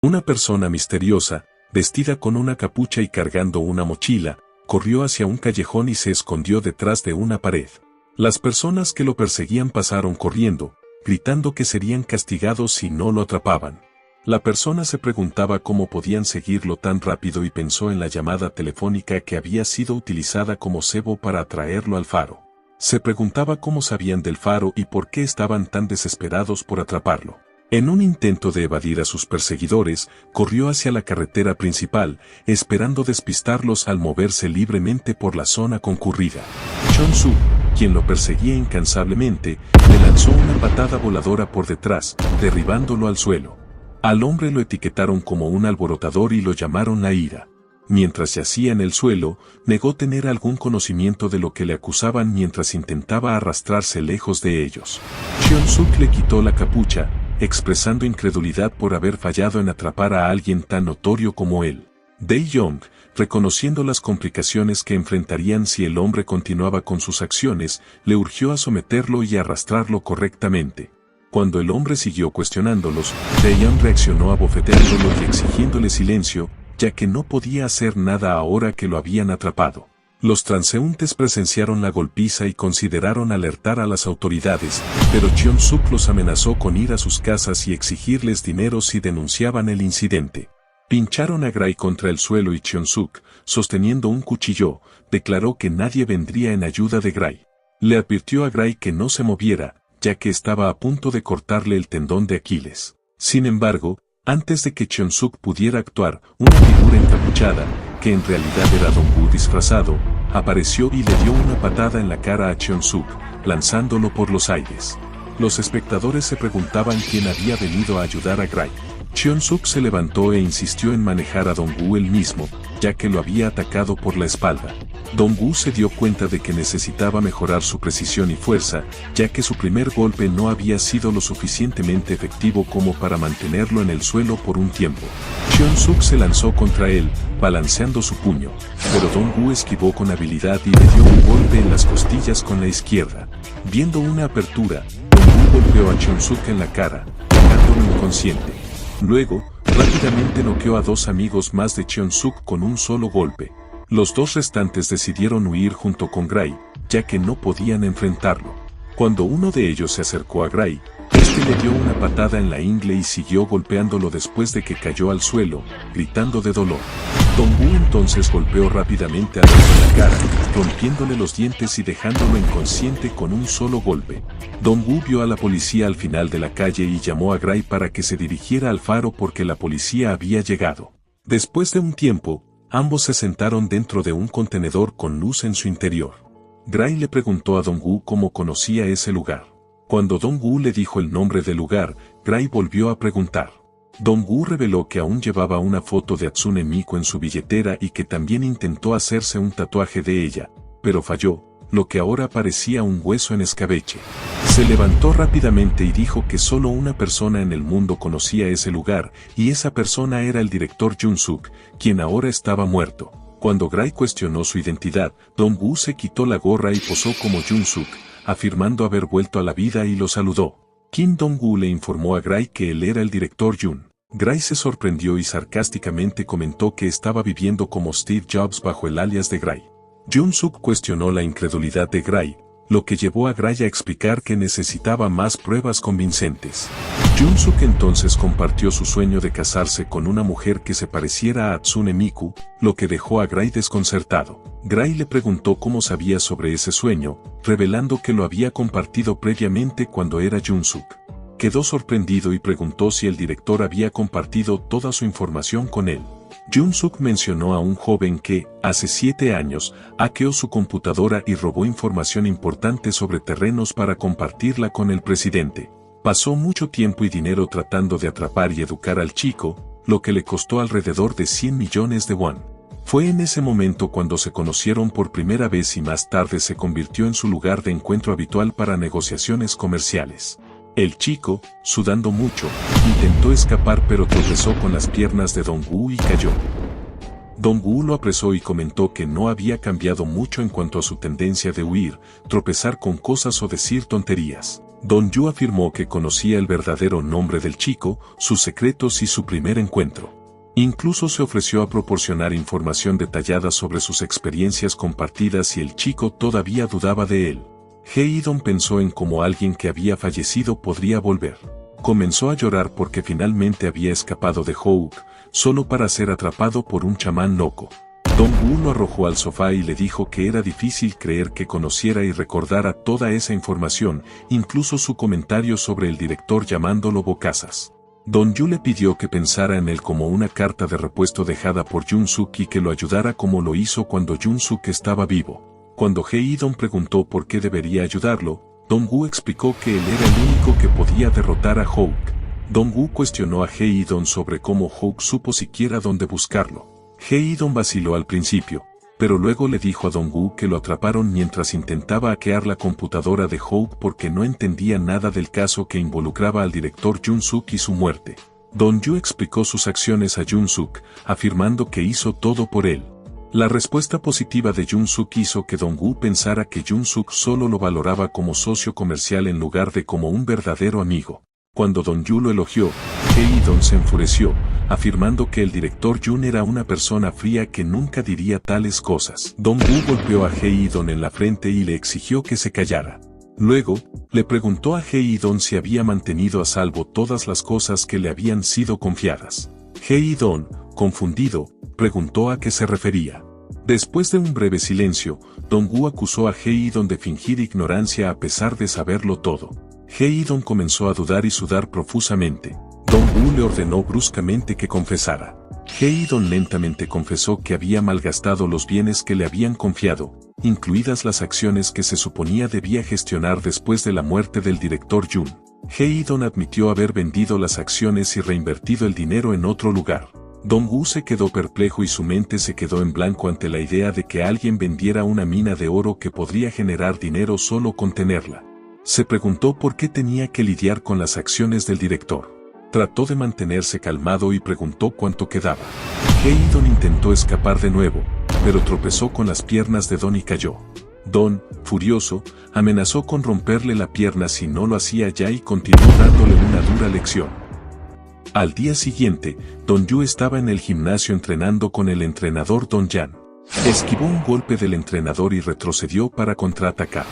Una persona misteriosa, vestida con una capucha y cargando una mochila, corrió hacia un callejón y se escondió detrás de una pared. Las personas que lo perseguían pasaron corriendo, gritando que serían castigados si no lo atrapaban. La persona se preguntaba cómo podían seguirlo tan rápido y pensó en la llamada telefónica que había sido utilizada como cebo para atraerlo al faro. Se preguntaba cómo sabían del faro y por qué estaban tan desesperados por atraparlo. En un intento de evadir a sus perseguidores, corrió hacia la carretera principal, esperando despistarlos al moverse libremente por la zona concurrida. Chon-suk, quien lo perseguía incansablemente, le lanzó una patada voladora por detrás, derribándolo al suelo. Al hombre lo etiquetaron como un alborotador y lo llamaron la ira. Mientras yacía en el suelo, negó tener algún conocimiento de lo que le acusaban mientras intentaba arrastrarse lejos de ellos. Cheon-suk le quitó la capucha, expresando incredulidad por haber fallado en atrapar a alguien tan notorio como él. Dae-jong, reconociendo las complicaciones que enfrentarían si el hombre continuaba con sus acciones, le urgió a someterlo y arrastrarlo correctamente. Cuando el hombre siguió cuestionándolos, Dae-jong reaccionó abofeteándolo y exigiéndole silencio, ya que no podía hacer nada ahora que lo habían atrapado. Los transeúntes presenciaron la golpiza y consideraron alertar a las autoridades, pero Cheon-suk los amenazó con ir a sus casas y exigirles dinero si denunciaban el incidente. Pincharon a Gray contra el suelo y Cheon-suk, sosteniendo un cuchillo, declaró que nadie vendría en ayuda de Gray. Le advirtió a Gray que no se moviera, ya que estaba a punto de cortarle el tendón de Aquiles. Sin embargo, antes de que Cheon-suk pudiera actuar, una figura encapuchada, que en realidad era Dong-gu disfrazado, apareció y le dio una patada en la cara a Cheon-suk, lanzándolo por los aires. Los espectadores se preguntaban quién había venido a ayudar a Gray. Cheon-suk se levantó e insistió en manejar a Dong-gu él mismo, ya que lo había atacado por la espalda. Dong-gu se dio cuenta de que necesitaba mejorar su precisión y fuerza, ya que su primer golpe no había sido lo suficientemente efectivo como para mantenerlo en el suelo por un tiempo. Cheon-suk se lanzó contra él, balanceando su puño, pero Dong-gu esquivó con habilidad y le dio un golpe en las costillas con la izquierda. Viendo una apertura, Dong-gu golpeó a Cheon-suk en la cara, dejándolo inconsciente. Luego, rápidamente noqueó a dos amigos más de Cheon-suk con un solo golpe. Los dos restantes decidieron huir junto con Gray, ya que no podían enfrentarlo. Cuando uno de ellos se acercó a Gray, este le dio una patada en la ingle y siguió golpeándolo después de que cayó al suelo, gritando de dolor. Dong-gu entonces golpeó rápidamente al otro en la cara, rompiéndole los dientes y dejándolo inconsciente con un solo golpe. Dong-gu vio a la policía al final de la calle y llamó a Gray para que se dirigiera al faro porque la policía había llegado. Después de un tiempo, ambos se sentaron dentro de un contenedor con luz en su interior. Gray le preguntó a Dong-gu cómo conocía ese lugar. Cuando Dong-gu le dijo el nombre del lugar, Gray volvió a preguntar. Dong-gu reveló que aún llevaba una foto de Hatsune Miku en su billetera y que también intentó hacerse un tatuaje de ella, pero falló, lo que ahora parecía un hueso en escabeche. Se levantó rápidamente y dijo que solo una persona en el mundo conocía ese lugar, y esa persona era el director Jun-suk, quien ahora estaba muerto. Cuando Gray cuestionó su identidad, Dong-gu se quitó la gorra y posó como Jun-suk, afirmando haber vuelto a la vida y lo saludó. Kim Dong-gu le informó a Gray que él era el director Jun. Gray se sorprendió y sarcásticamente comentó que estaba viviendo como Steve Jobs bajo el alias de Gray. Jun-suk cuestionó la incredulidad de Gray, lo que llevó a Gray a explicar que necesitaba más pruebas convincentes. Jun-suk entonces compartió su sueño de casarse con una mujer que se pareciera a Hatsune Miku, lo que dejó a Gray desconcertado. Gray le preguntó cómo sabía sobre ese sueño, revelando que lo había compartido previamente cuando era Jun-suk. Quedó sorprendido y preguntó si el director había compartido toda su información con él. Jun-suk mencionó a un joven que, hace 7 años, hackeó su computadora y robó información importante sobre terrenos para compartirla con el presidente. Pasó mucho tiempo y dinero tratando de atrapar y educar al chico, lo que le costó alrededor de 100 millones de won. Fue en ese momento cuando se conocieron por primera vez y más tarde se convirtió en su lugar de encuentro habitual para negociaciones comerciales. El chico, sudando mucho, intentó escapar pero tropezó con las piernas de Dong-gu y cayó. Dong-gu lo apresó y comentó que no había cambiado mucho en cuanto a su tendencia de huir, tropezar con cosas o decir tonterías. Dong-gu afirmó que conocía el verdadero nombre del chico, sus secretos y su primer encuentro. Incluso se ofreció a proporcionar información detallada sobre sus experiencias compartidas y el chico todavía dudaba de él. Hye-dong pensó en cómo alguien que había fallecido podría volver. Comenzó a llorar porque finalmente había escapado de Houk, solo para ser atrapado por un chamán loco. Dong-Gu lo arrojó al sofá y le dijo que era difícil creer que conociera y recordara toda esa información, incluso su comentario sobre el director llamándolo bocazas. Don-Yu le pidió que pensara en él como una carta de repuesto dejada por Jun-Suk y que lo ayudara como lo hizo cuando Jun-Suk estaba vivo. Cuando Hye-Idon preguntó por qué debería ayudarlo, Dong-Gu explicó que él era el único que podía derrotar a Houk. Dong-Gu cuestionó a Hye-Idon sobre cómo Houk supo siquiera dónde buscarlo. Hye-Idon vaciló al principio, pero luego le dijo a Dong-Gu que lo atraparon mientras intentaba hackear la computadora de Houk porque no entendía nada del caso que involucraba al director Jun-Suk y su muerte. Dong-Yu explicó sus acciones a Jun-Suk, afirmando que hizo todo por él. La respuesta positiva de Jun-Suk hizo que Dong-Gu pensara que Jun-Suk solo lo valoraba como socio comercial en lugar de como un verdadero amigo. Cuando Dong-Yu lo elogió, Hye-Idon se enfureció, afirmando que el director Jun era una persona fría que nunca diría tales cosas. Dong-Gu golpeó a Hye-Idon en la frente y le exigió que se callara. Luego, le preguntó a Hye-Idon si había mantenido a salvo todas las cosas que le habían sido confiadas. Hye-Idon, confundido, preguntó a qué se refería. Después de un breve silencio, Dong-Gu acusó a Hye-Idon de fingir ignorancia a pesar de saberlo todo. Hye-Idon comenzó a dudar y sudar profusamente. Dong-Gu le ordenó bruscamente que confesara. Hye-Idon lentamente confesó que había malgastado los bienes que le habían confiado, incluidas las acciones que se suponía debía gestionar después de la muerte del director Jun. Hye-Idon admitió haber vendido las acciones y reinvertido el dinero en otro lugar. Dong-Gu se quedó perplejo y su mente se quedó en blanco ante la idea de que alguien vendiera una mina de oro que podría generar dinero solo con tenerla. Se preguntó por qué tenía que lidiar con las acciones del director. Trató de mantenerse calmado y preguntó cuánto quedaba. Hye-Idon intentó escapar de nuevo, pero tropezó con las piernas de Don y cayó. Don, furioso, amenazó con romperle la pierna si no lo hacía ya y continuó dándole una dura lección. Al día siguiente, Don-Yu estaba en el gimnasio entrenando con el entrenador Don Yan. Esquivó un golpe del entrenador y retrocedió para contraatacar.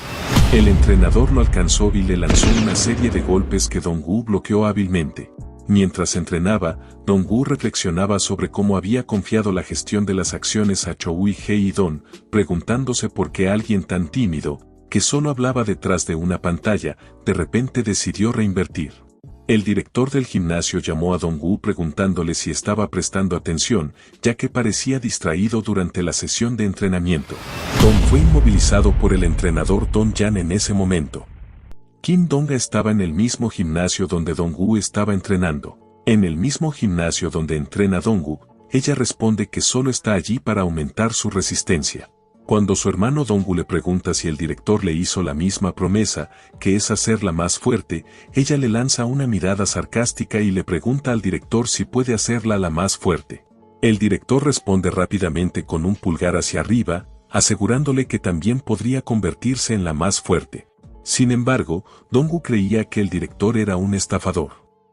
El entrenador lo alcanzó y le lanzó una serie de golpes que Dong-Gu bloqueó hábilmente. Mientras entrenaba, Dong-Gu reflexionaba sobre cómo había confiado la gestión de las acciones a Chou y Hye-Idon, preguntándose por qué alguien tan tímido, que solo hablaba detrás de una pantalla, de repente decidió reinvertir. El director del gimnasio llamó a Dong-Gu preguntándole si estaba prestando atención, ya que parecía distraído durante la sesión de entrenamiento. Dong fue inmovilizado por el entrenador Don Yan en ese momento. Kim Dong estaba en el mismo gimnasio donde Dong-Gu estaba entrenando. En el mismo gimnasio donde entrena Dong-Gu, ella responde que solo está allí para aumentar su resistencia. Cuando su hermano Dong-Gu le pregunta si el director le hizo la misma promesa, que es hacerla más fuerte, ella le lanza una mirada sarcástica y le pregunta al director si puede hacerla la más fuerte. El director responde rápidamente con un pulgar hacia arriba, asegurándole que también podría convertirse en la más fuerte. Sin embargo, Dong-Gu creía que el director era un estafador.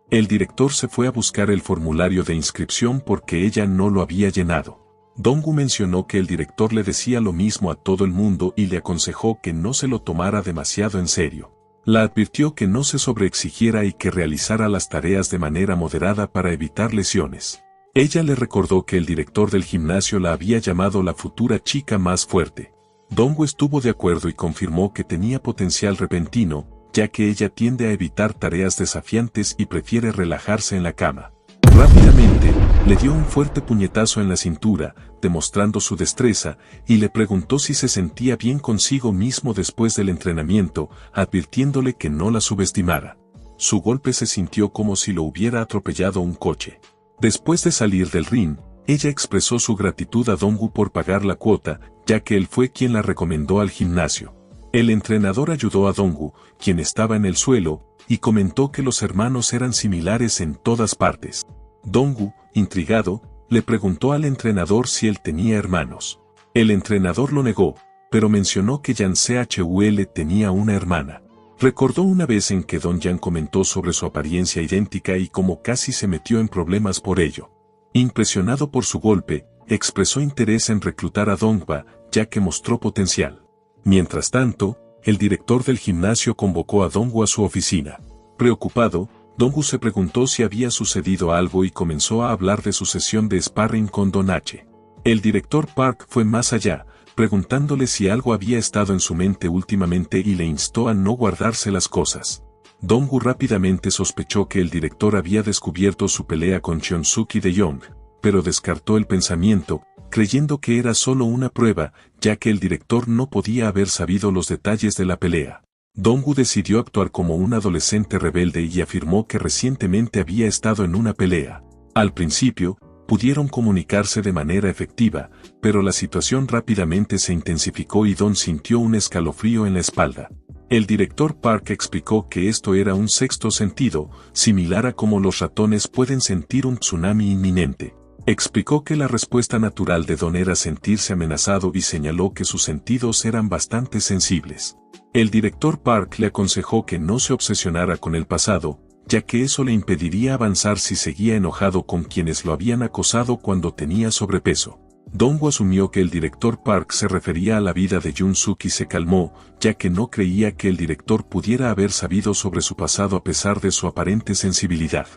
El director se fue a buscar el formulario de inscripción porque ella no lo había llenado. Dong-Gu mencionó que el director le decía lo mismo a todo el mundo y le aconsejó que no se lo tomara demasiado en serio. La advirtió que no se sobreexigiera y que realizara las tareas de manera moderada para evitar lesiones. Ella le recordó que el director del gimnasio la había llamado la futura chica más fuerte. Dong-Gu estuvo de acuerdo y confirmó que tenía potencial repentino, ya que ella tiende a evitar tareas desafiantes y prefiere relajarse en la cama. Rápidamente, le dio un fuerte puñetazo en la cintura, demostrando su destreza, y le preguntó si se sentía bien consigo mismo después del entrenamiento, advirtiéndole que no la subestimara. Su golpe se sintió como si lo hubiera atropellado un coche. Después de salir del ring, ella expresó su gratitud a Dong-Gu por pagar la cuota, ya que él fue quien la recomendó al gimnasio. El entrenador ayudó a Dong-Gu, quien estaba en el suelo, y comentó que los hermanos eran similares en todas partes. Dong-Gu, intrigado, le preguntó al entrenador si él tenía hermanos. El entrenador lo negó, pero mencionó que Yan Chul tenía una hermana. Recordó una vez en que Don Yan comentó sobre su apariencia idéntica y cómo casi se metió en problemas por ello. Impresionado por su golpe, expresó interés en reclutar a Dong-Ba, ya que mostró potencial. Mientras tanto, el director del gimnasio convocó a Dong-Gu a su oficina. Preocupado, Dongwoo se preguntó si había sucedido algo y comenzó a hablar de su sesión de sparring con Don H. El director Park fue más allá, preguntándole si algo había estado en su mente últimamente y le instó a no guardarse las cosas. Dongwoo rápidamente sospechó que el director había descubierto su pelea con Cheon-suk y De Jong, pero descartó el pensamiento, creyendo que era solo una prueba, ya que el director no podía haber sabido los detalles de la pelea. Dongwoo decidió actuar como un adolescente rebelde y afirmó que recientemente había estado en una pelea. Al principio, pudieron comunicarse de manera efectiva, pero la situación rápidamente se intensificó y Don sintió un escalofrío en la espalda. El director Park explicó que esto era un sexto sentido, similar a cómo los ratones pueden sentir un tsunami inminente. Explicó que la respuesta natural de Don era sentirse amenazado y señaló que sus sentidos eran bastante sensibles. El director Park le aconsejó que no se obsesionara con el pasado, ya que eso le impediría avanzar si seguía enojado con quienes lo habían acosado cuando tenía sobrepeso. Dongwoo asumió que el director Park se refería a la vida de Jun-suk y se calmó, ya que no creía que el director pudiera haber sabido sobre su pasado a pesar de su aparente sensibilidad.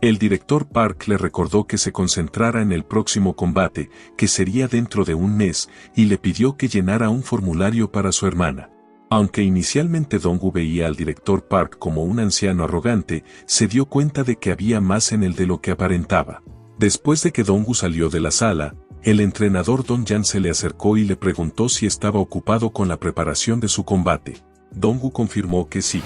El director Park le recordó que se concentrara en el próximo combate, que sería dentro de un mes, y le pidió que llenara un formulario para su hermana. Aunque inicialmente Dongwoo veía al director Park como un anciano arrogante, se dio cuenta de que había más en él de lo que aparentaba. Después de que Dongwoo salió de la sala, el entrenador Don Jan se le acercó y le preguntó si estaba ocupado con la preparación de su combate. Dongwoo confirmó que sí.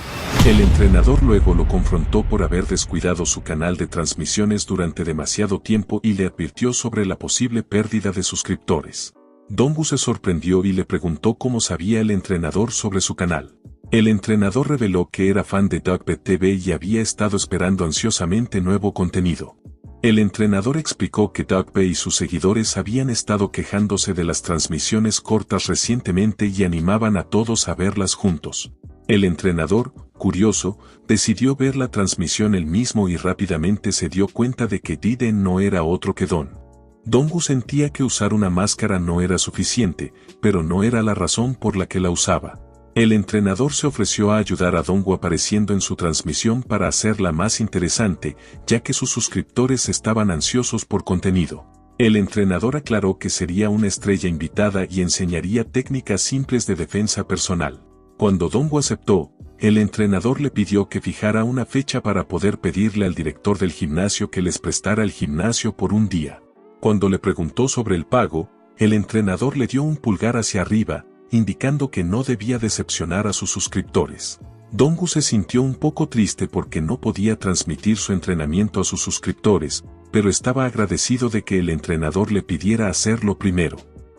El entrenador luego lo confrontó por haber descuidado su canal de transmisiones durante demasiado tiempo y le advirtió sobre la posible pérdida de suscriptores. Dongwoo se sorprendió y le preguntó cómo sabía el entrenador sobre su canal. El entrenador reveló que era fan de Duckpet TV y había estado esperando ansiosamente nuevo contenido. El entrenador explicó que Duckpet y sus seguidores habían estado quejándose de las transmisiones cortas recientemente y animaban a todos a verlas juntos. El entrenador, curioso, decidió ver la transmisión él mismo y rápidamente se dio cuenta de que Diden no era otro que Don. Dongwoo sentía que usar una máscara no era suficiente, pero no era la razón por la que la usaba. El entrenador se ofreció a ayudar a Dongwoo apareciendo en su transmisión para hacerla más interesante, ya que sus suscriptores estaban ansiosos por contenido. El entrenador aclaró que sería una estrella invitada y enseñaría técnicas simples de defensa personal. Cuando Dongwoo aceptó, el entrenador le pidió que fijara una fecha para poder pedirle al director del gimnasio que les prestara el gimnasio por un día. Cuando le preguntó sobre el pago, el entrenador le dio un pulgar hacia arriba, indicando que no debía decepcionar a sus suscriptores. Dongwoo se sintió un poco triste porque no podía transmitir su entrenamiento a sus suscriptores, pero estaba agradecido de que el entrenador le pidiera hacerlo primero.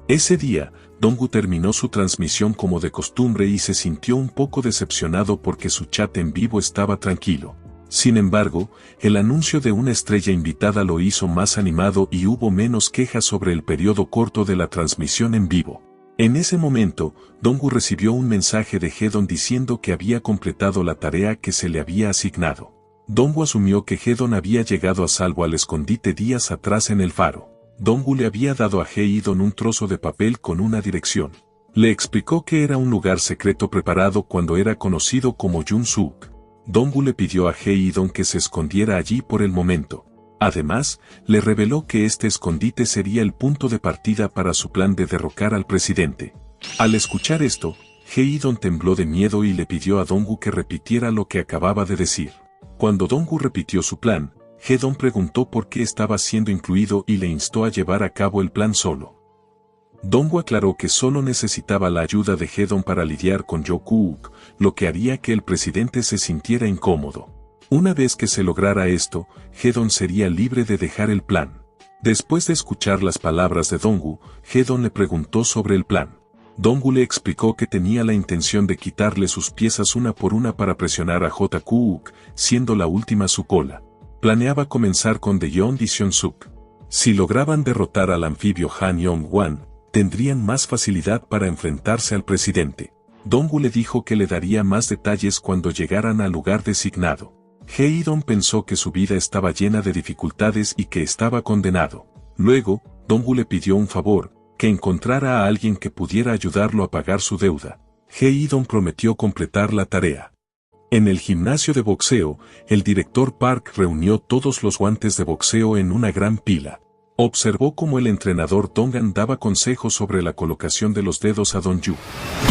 Ese día, Dongwoo terminó su transmisión como de costumbre y se sintió un poco decepcionado porque su chat en vivo estaba tranquilo. Sin embargo, el anuncio de una estrella invitada lo hizo más animado y hubo menos quejas sobre el periodo corto de la transmisión en vivo. En ese momento, Dongwoo recibió un mensaje de Hedon diciendo que había completado la tarea que se le había asignado. Dongwoo asumió que Hedon había llegado a salvo al escondite días atrás en el faro. Dongwoo le había dado a Hedon un trozo de papel con una dirección. Le explicó que era un lugar secreto preparado cuando era conocido como Jun-suk. Dongwoo le pidió a Hedon que se escondiera allí por el momento. Además, le reveló que este escondite sería el punto de partida para su plan de derrocar al presidente. Al escuchar esto, Hedon tembló de miedo y le pidió a Dongwoo que repitiera lo que acababa de decir. Cuando Dongwoo repitió su plan, Hedon preguntó por qué estaba siendo incluido y le instó a llevar a cabo el plan solo. Dongwoo aclaró que solo necesitaba la ayuda de Hedon para lidiar con Jokuk, lo que haría que el presidente se sintiera incómodo. Una vez que se lograra esto, Hedon sería libre de dejar el plan. Después de escuchar las palabras de Dongwoo, Hedon le preguntó sobre el plan. Dongwoo le explicó que tenía la intención de quitarle sus piezas una por una para presionar a Jokuk, siendo la última su cola. Planeaba comenzar con Daejeon y Cheon-suk. Si lograban derrotar al anfibio Han Yong-wan, tendrían más facilidad para enfrentarse al presidente. Dongwoo le dijo que le daría más detalles cuando llegaran al lugar designado. Hedon pensó que su vida estaba llena de dificultades y que estaba condenado. Luego, Dongwoo le pidió un favor, que encontrara a alguien que pudiera ayudarlo a pagar su deuda. Hedon prometió completar la tarea. En el gimnasio de boxeo, el director Park reunió todos los guantes de boxeo en una gran pila. Observó cómo el entrenador Dong-an daba consejos sobre la colocación de los dedos a Dong-yu.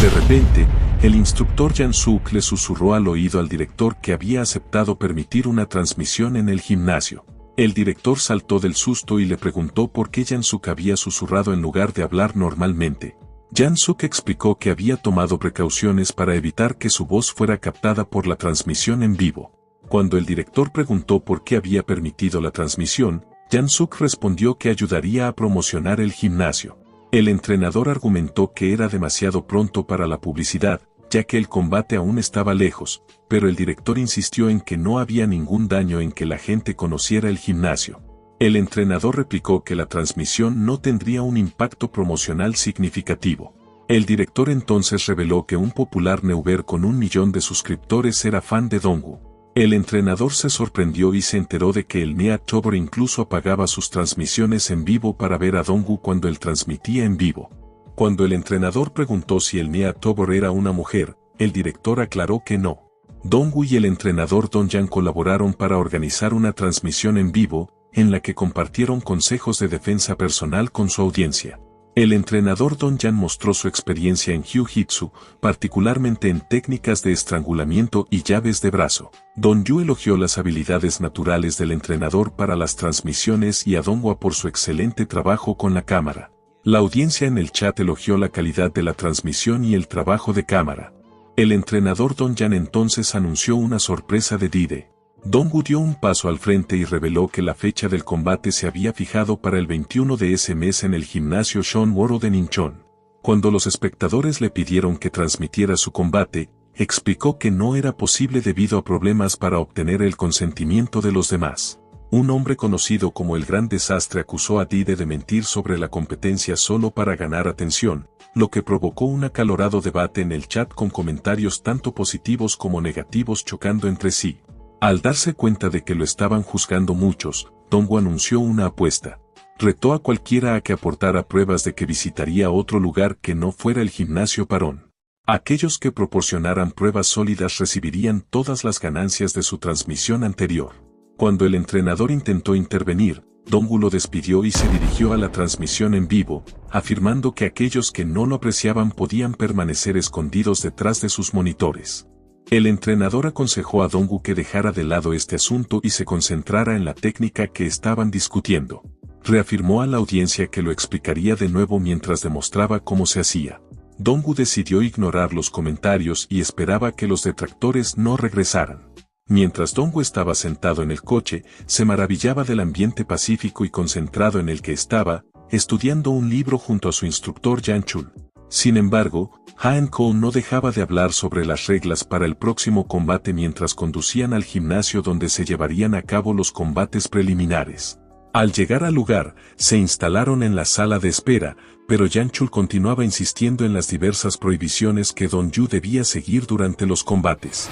De repente, el instructor Jang-suk le susurró al oído al director que había aceptado permitir una transmisión en el gimnasio. El director saltó del susto y le preguntó por qué Jang-suk había susurrado en lugar de hablar normalmente. Jang-suk explicó que había tomado precauciones para evitar que su voz fuera captada por la transmisión en vivo. Cuando el director preguntó por qué había permitido la transmisión, Jang-suk respondió que ayudaría a promocionar el gimnasio. El entrenador argumentó que era demasiado pronto para la publicidad, ya que el combate aún estaba lejos, pero el director insistió en que no había ningún daño en que la gente conociera el gimnasio. El entrenador replicó que la transmisión no tendría un impacto promocional significativo. El director entonces reveló que un popular neuber con 1 millón de suscriptores era fan de Dong-gu. El entrenador se sorprendió y se enteró de que el Nia Tobor incluso apagaba sus transmisiones en vivo para ver a Dong-gu cuando él transmitía en vivo. Cuando el entrenador preguntó si el Nia Tobor era una mujer, el director aclaró que no. Dong-gu y el entrenador Dong-jan colaboraron para organizar una transmisión en vivo, en la que compartieron consejos de defensa personal con su audiencia. El entrenador Dong-jan mostró su experiencia en Jiu-Jitsu, particularmente en técnicas de estrangulamiento y llaves de brazo. Dong-yu elogió las habilidades naturales del entrenador para las transmisiones y a Dong-hwa por su excelente trabajo con la cámara. La audiencia en el chat elogió la calidad de la transmisión y el trabajo de cámara. El entrenador Dong-jan entonces anunció una sorpresa de D-Day. Dong-gu dio un paso al frente y reveló que la fecha del combate se había fijado para el 21 de ese mes en el gimnasio Seon World en Incheon. Cuando los espectadores le pidieron que transmitiera su combate, explicó que no era posible debido a problemas para obtener el consentimiento de los demás. Un hombre conocido como el Gran Desastre acusó a D-Day de mentir sobre la competencia solo para ganar atención, lo que provocó un acalorado debate en el chat con comentarios tanto positivos como negativos chocando entre sí. Al darse cuenta de que lo estaban juzgando muchos, Dong-gu anunció una apuesta. Retó a cualquiera a que aportara pruebas de que visitaría otro lugar que no fuera el gimnasio Parón. Aquellos que proporcionaran pruebas sólidas recibirían todas las ganancias de su transmisión anterior. Cuando el entrenador intentó intervenir, Dong-gu lo despidió y se dirigió a la transmisión en vivo, afirmando que aquellos que no lo apreciaban podían permanecer escondidos detrás de sus monitores. El entrenador aconsejó a Dong-gu que dejara de lado este asunto y se concentrara en la técnica que estaban discutiendo. Reafirmó a la audiencia que lo explicaría de nuevo mientras demostraba cómo se hacía. Dong-gu decidió ignorar los comentarios y esperaba que los detractores no regresaran. Mientras Dong-gu estaba sentado en el coche, se maravillaba del ambiente pacífico y concentrado en el que estaba, estudiando un libro junto a su instructor Jang-chul. Sin embargo, Han-ko no dejaba de hablar sobre las reglas para el próximo combate mientras conducían al gimnasio donde se llevarían a cabo los combates preliminares. Al llegar al lugar, se instalaron en la sala de espera, pero Jang-chul continuaba insistiendo en las diversas prohibiciones que Dong-yu debía seguir durante los combates.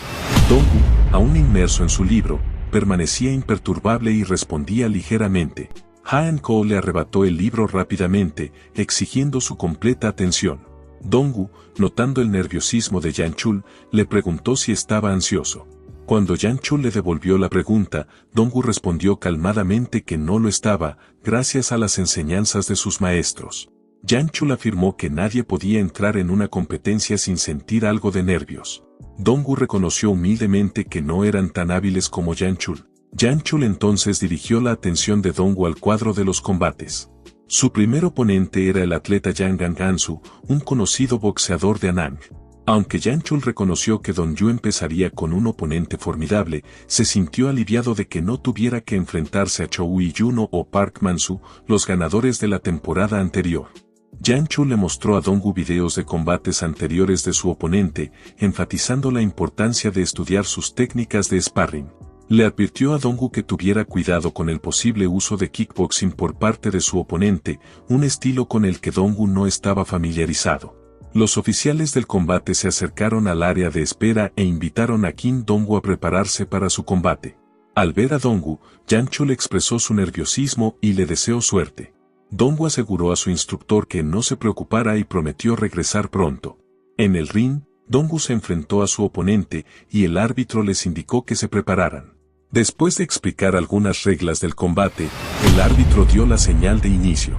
Dong-gu, aún inmerso en su libro, permanecía imperturbable y respondía ligeramente. Han-ko le arrebató el libro rápidamente, exigiendo su completa atención. Dong-gu, notando el nerviosismo de Jang-chul, le preguntó si estaba ansioso. Cuando Jang-chul le devolvió la pregunta, Dong-gu respondió calmadamente que no lo estaba, gracias a las enseñanzas de sus maestros. Jang-chul afirmó que nadie podía entrar en una competencia sin sentir algo de nervios. Dong-gu reconoció humildemente que no eran tan hábiles como Jang-chul. Jang-chul entonces dirigió la atención de Dong-gu al cuadro de los combates. Su primer oponente era el atleta Yang Gang-gansu, un conocido boxeador de Anang. Aunque Jang-chul reconoció que Dong-yu empezaría con un oponente formidable, se sintió aliviado de que no tuviera que enfrentarse a Chou Yi-juno o Park Man-soo, los ganadores de la temporada anterior. Jang-chul le mostró a Dong-gu videos de combates anteriores de su oponente, enfatizando la importancia de estudiar sus técnicas de sparring. Le advirtió a Dong-gu que tuviera cuidado con el posible uso de kickboxing por parte de su oponente, un estilo con el que Dong-gu no estaba familiarizado. Los oficiales del combate se acercaron al área de espera e invitaron a Kim Dong-gu a prepararse para su combate. Al ver a Dong-gu, Jang-chul expresó su nerviosismo y le deseó suerte. Dong-gu aseguró a su instructor que no se preocupara y prometió regresar pronto. En el ring, Dongwoo se enfrentó a su oponente y el árbitro les indicó que se prepararan. Después de explicar algunas reglas del combate, el árbitro dio la señal de inicio.